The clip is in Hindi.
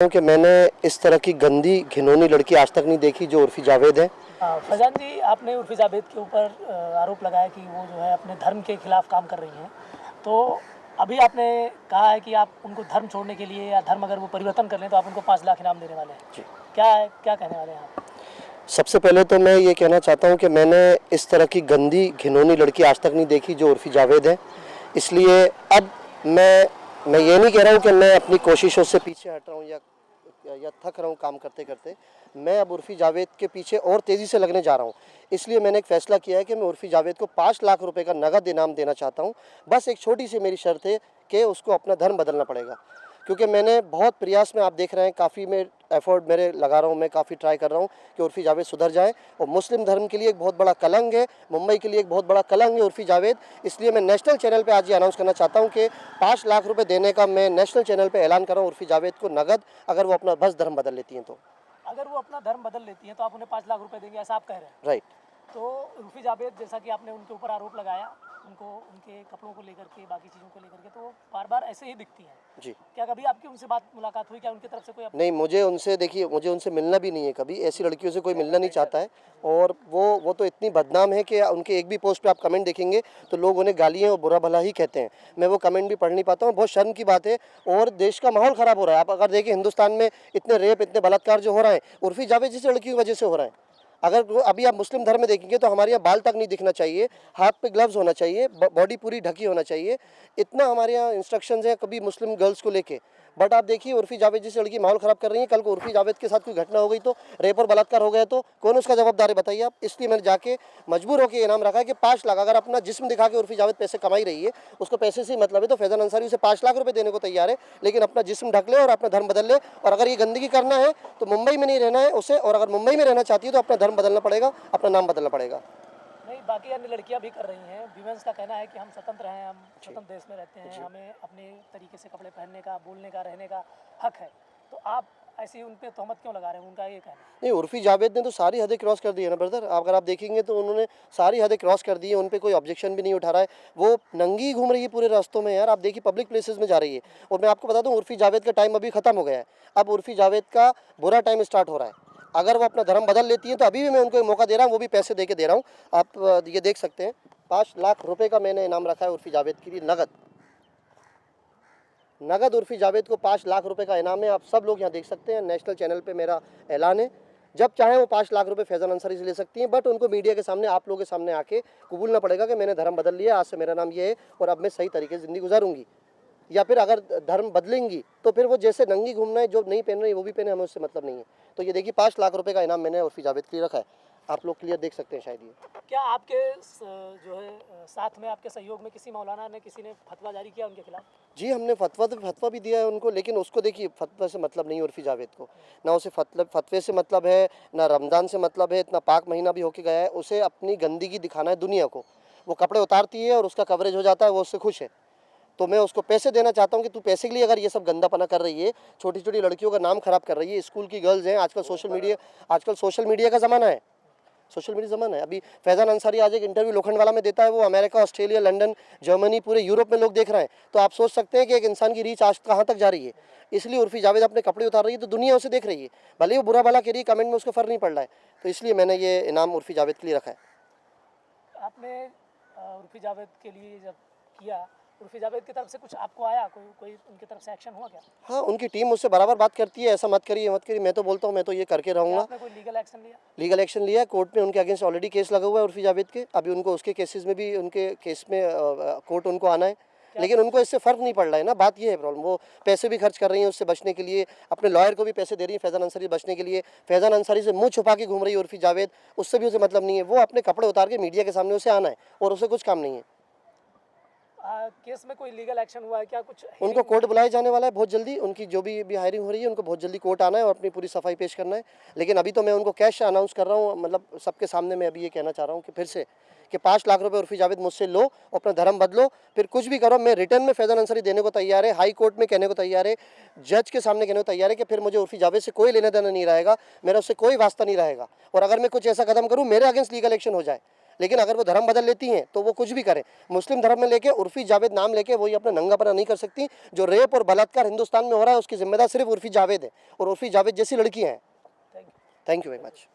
कि मैंने इस तरह की गंदी घिनौनी लड़की आज तक नहीं देखी जो उर्फी जावेद है। फैज़ान जी, आपने उर्फ़ी जावेद के ऊपर आरोप लगाया कि वो जो है अपने धर्म के खिलाफ काम कर रही हैं। तो अभी आपने कहा है कि आप उनको धर्म छोड़ने के लिए या धर्म अगर वो परिवर्तन कर लें तो आप उनको 5 लाख इनाम देने वाले हैं। जी। क्या कहने वाले हैं आप? सबसे पहले तो मैं ये कहना चाहता हूँ कि मैंने इस तरह की गंदी घिनौनी लड़की आज तक नहीं देखी जो उर्फी जावेद है। इसलिए अब मैं ये नहीं कह रहा हूँ कि मैं अपनी कोशिशों से पीछे हट रहा हूँ या थक रहा हूँ काम करते करते। मैं अब उर्फी जावेद के पीछे और तेज़ी से लगने जा रहा हूँ। इसलिए मैंने एक फ़ैसला किया है कि मैं उर्फी जावेद को 5 लाख रुपए का नगद इनाम देना चाहता हूँ। बस एक छोटी सी मेरी शर्त है कि उसको अपना धर्म बदलना पड़ेगा, क्योंकि मैंने बहुत प्रयास में, आप देख रहे हैं, काफ़ी मैं एफर्ट मेरे लगा रहा हूँ, मैं काफ़ी ट्राई कर रहा हूँ कि उर्फी जावेद सुधर जाए। और मुस्लिम धर्म के लिए एक बहुत बड़ा कलंक है, मुंबई के लिए एक बहुत बड़ा कलंक है उर्फी जावेद। इसलिए मैं नेशनल चैनल पे आज ये अनाउंस करना चाहता हूँ कि 5 लाख रुपए देने का मैं नेशनल चैनल पे ऐलान कर रहा हूँ उर्फी जावेद को नगद, अगर वो अपना बस धर्म बदल लेती हैं तो। अगर वो अपना धर्म बदल लेती हैं तो आप उन्हें 5 लाख रुपए देंगे, ऐसा आप कह रहे हैं? राइट। तो उर्फ़ी जावेद, जैसा कि आपने उनके ऊपर आरोप लगाया, उनको उनके कपड़ों को लेकर के, बाकी चीज़ों को लेकर के, तो वो बार-बार ऐसे ही दिखती हैं। जी। क्या कभी आपकी उनसे मुलाकात हुई? क्या उनकी तरफ से कोई नहीं, मुझे उनसे, देखिए, मुझे उनसे मिलना भी नहीं है कभी। ऐसी लड़कियों से कोई मिलना नहीं चाहता है। और वो तो इतनी बदनाम है कि उनके एक भी पोस्ट पे आप कमेंट देखेंगे तो लोग उन्हें गालियाँ और बुरा भला ही कहते हैं। मैं वो कमेंट भी पढ़ नहीं पाता हूँ, बहुत शर्म की बात है। और देश का माहौल ख़राब हो रहा है। आप अगर देखिए, हिंदुस्तान में इतने रेप, इतने बलात्कार जो हो रहे हैं, उर्फी जावेद जैसी लड़की की वजह से हो रहे हैं। अगर अभी आप मुस्लिम धर्म में देखेंगे तो हमारे यहाँ बाल तक नहीं दिखना चाहिए, हाथ पे ग्लव्स होना चाहिए, बॉडी पूरी ढकी होना चाहिए। इतना हमारे यहाँ इंस्ट्रक्शंस हैं कभी मुस्लिम गर्ल्स को लेके। बट आप देखिए, उर्फी जावेद जैसी लड़की माहौल ख़राब कर रही है। कल को उर्फी जावेद के साथ कोई घटना हो गई तो, रेप और बलात्कार हो गया तो कौन उसका जवाबदार है, बताइए आप। इसलिए मैंने जाके मजबूर होकर इनाम रखा है कि 5 लाख, अगर अपना जिस्म दिखा के उर्फी जावेद पैसे कमाई रही है, उसको पैसे से ही मतलब है, तो फैज़ान अंसारी उसे 5 लाख रुपए देने को तैयार है। लेकिन अपना जिस्म ढक ले और अपना धर्म बदल ले। और अगर ये गंदगी करना है तो मुंबई में नहीं रहना है उसे, और अगर मुंबई में रहना चाहती है तो अपना धर्म बदलना पड़ेगा, अपना नाम बदलना पड़ेगा। नहीं, बाकी अन्य लड़कियां भी कर रही हैं। वीमेंस का कहना है कि हम स्वतंत्र हैं, हम स्वतंत्र देश में रहते हैं, हमें अपने तरीके से कपड़े पहनने का, बोलने का, रहने का हक है। तो आप ऐसी उन पे तहमत क्यों लगा रहे हैं? उनका ये कहना है। नहीं, उर्फी जावेद ने तो सारी हदें क्रॉस कर दी है ना ब्रदर। अगर आप देखेंगे तो उन्होंने सारी हदें क्रॉस कर दी है, उन पे कोई ऑब्जेक्शन भी नहीं उठा रहा है। वो नंगी घूम रही है पूरे रास्तों में यार, आप देखिए, पब्लिक प्लेसेस में जा रही है। और मैं आपको बता दूं, उर्फी जावेद का टाइम अभी खत्म हो गया है। अब उर्फी जावेद का बुरा टाइम स्टार्ट हो रहा है। अगर वो अपना धर्म बदल लेती है तो अभी भी मैं उनको एक मौका दे रहा हूँ, वो भी पैसे दे के दे रहा हूँ। आप ये देख सकते हैं, 5 लाख रुपए का मैंने इनाम रखा है उर्फी जावेद के लिए, नगद उर्फी जावेद को 5 लाख रुपए का इनाम है। आप सब लोग यहाँ देख सकते हैं, नेशनल चैनल पे मेरा ऐलान है। जब चाहे वो 5 लाख रुपए फैज़ान अंसारी से ले सकती हैं, बट उनको मीडिया के सामने, आप लोगों के सामने आके कबूलना पड़ेगा कि मैंने धर्म बदल लिया, आज से मेरा नाम ये है और अब मैं सही तरीके से ज़िंदगी गुजारूंगी। या फिर अगर धर्म बदलेंगी तो फिर वो जैसे नंगी घूमना है, जो नहीं पहन रही वो भी पहने, हमें उससे मतलब नहीं है। तो ये देखिए, 5 लाख रुपए का इनाम मैंने उर्फी जावेद के लिए रखा है। आप लोग क्लियर देख सकते हैं शायद ये। क्या आपके जो है साथ में, आपके सहयोग में किसी मौलाना ने, किसी ने फतवा जारी किया उनके खिलाफ? जी, हमने फतवा भी दिया है उनको, लेकिन उसको देखिए, फतवा से मतलब नहीं है उर्फी जावेद को। ना उसे फतवे से मतलब है, ना रमज़ान से मतलब है। इतना पाक महीना भी होके गया है, उसे अपनी गंदगी दिखाना है दुनिया को। वो कपड़े उतारती है और उसका कवरेज हो जाता है, वो उससे खुश है। तो मैं उसको पैसे देना चाहता हूँ कि तू पैसे के लिए अगर ये सब गंदापना कर रही है, छोटी छोटी लड़कियों का नाम खराब कर रही है, स्कूल की गर्ल्स हैं, आजकल सोशल मीडिया का ज़माना है। सोशल मीडिया ज़माना है। अभी फैज़ान अंसारी आज एक इंटरव्यू लोखंडवाला में देता है, वो अमेरिका, ऑस्ट्रेलिया, लंदन, जर्मनी, पूरे यूरोप में लोग देख रहे हैं। तो आप सोच सकते हैं कि एक इंसान की रीच आज कहाँ तक जा रही है। इसलिए उर्फी जावेद अपने कपड़े उतार रही है तो दुनिया उसे देख रही है, भले वो बुरा भला कह रही है, कमेंट में उसको फ़र्क नहीं पड़ रहा है। तो इसलिए मैंने ये इनाम उर्फी जावेद के लिए रखा है। आपने उर्फी जावेद के लिए जब किया, उर्फी जावेद की तरफ से कुछ आपको आया, कोई उनकी तरफ से एक्शन हुआ क्या? हाँ, उनकी टीम मुझसे बराबर बात करती है, ऐसा मत करिए, मत करिए। मैं तो बोलता हूँ, मैं तो ये करके क्या रहूँगा। आपने कोई लीगल एक्शन लिया? लीगल एक्शन लिया है, कोर्ट में उनके अगेंस्ट ऑलरेडी केस लगा हुआ है उर्फी जावेद के। अभी उनको उसके केसेस में भी, उनके केस में कोर्ट उनको आना है। लेकिन उनको इससे फ़र्क नहीं पड़ रहा है ना, बात ये है प्रॉब्लम। वो पैसे भी खर्च कर रही हैं उससे बचने के लिए, अपने लॉयर को भी पैसे दे रही हैं फैज़ान अंसारी बचने के लिए। फैज़ान अंसारी से मुंह छुपा के घूम रही है उर्फी जावेद, उससे भी उसे मतलब नहीं है। वो अपने कपड़े उतार के मीडिया के सामने उसे आना है और उसे कुछ काम नहीं है। केस में कोई लीगल एक्शन हुआ है क्या? कुछ उनको कोर्ट बुलाया जाने वाला है बहुत जल्दी। उनकी जो भी हायरिंग हो रही है, उनको बहुत जल्दी कोर्ट आना है और अपनी पूरी सफाई पेश करना है। लेकिन अभी तो मैं उनको कैश अनाउंस कर रहा हूँ, मतलब सबके सामने मैं अभी ये कहना चाह रहा हूँ कि फिर से कि 5 लाख रुपए उर्फी जावेद मुझसे लो, अपना धर्म बदलो, फिर कुछ भी करो। मैं रिटर्न में फैज़ान अंसारी देने को तैयार है, हाई कोर्ट में कहने को तैयार है, जज के सामने कहने को तैयार है कि फिर मुझे उर्फी जावेद से कोई लेना देना नहीं रहेगा, मेरा उससे कोई वास्ता नहीं रहेगा। और अगर मैं कुछ ऐसा कदम करूँ, मेरे अगेंस्ट लीगल एक्शन हो जाए, लेकिन अगर वो धर्म बदल लेती हैं तो वो कुछ भी करें। मुस्लिम धर्म में लेके उर्फी जावेद नाम लेके वही अपना नंगापना नहीं कर सकती। जो रेप और बलात्कार हिंदुस्तान में हो रहा है उसकी जिम्मेदार सिर्फ उर्फी जावेद है और उर्फी जावेद जैसी लड़कियाँ हैं। Thank you. Thank you very much.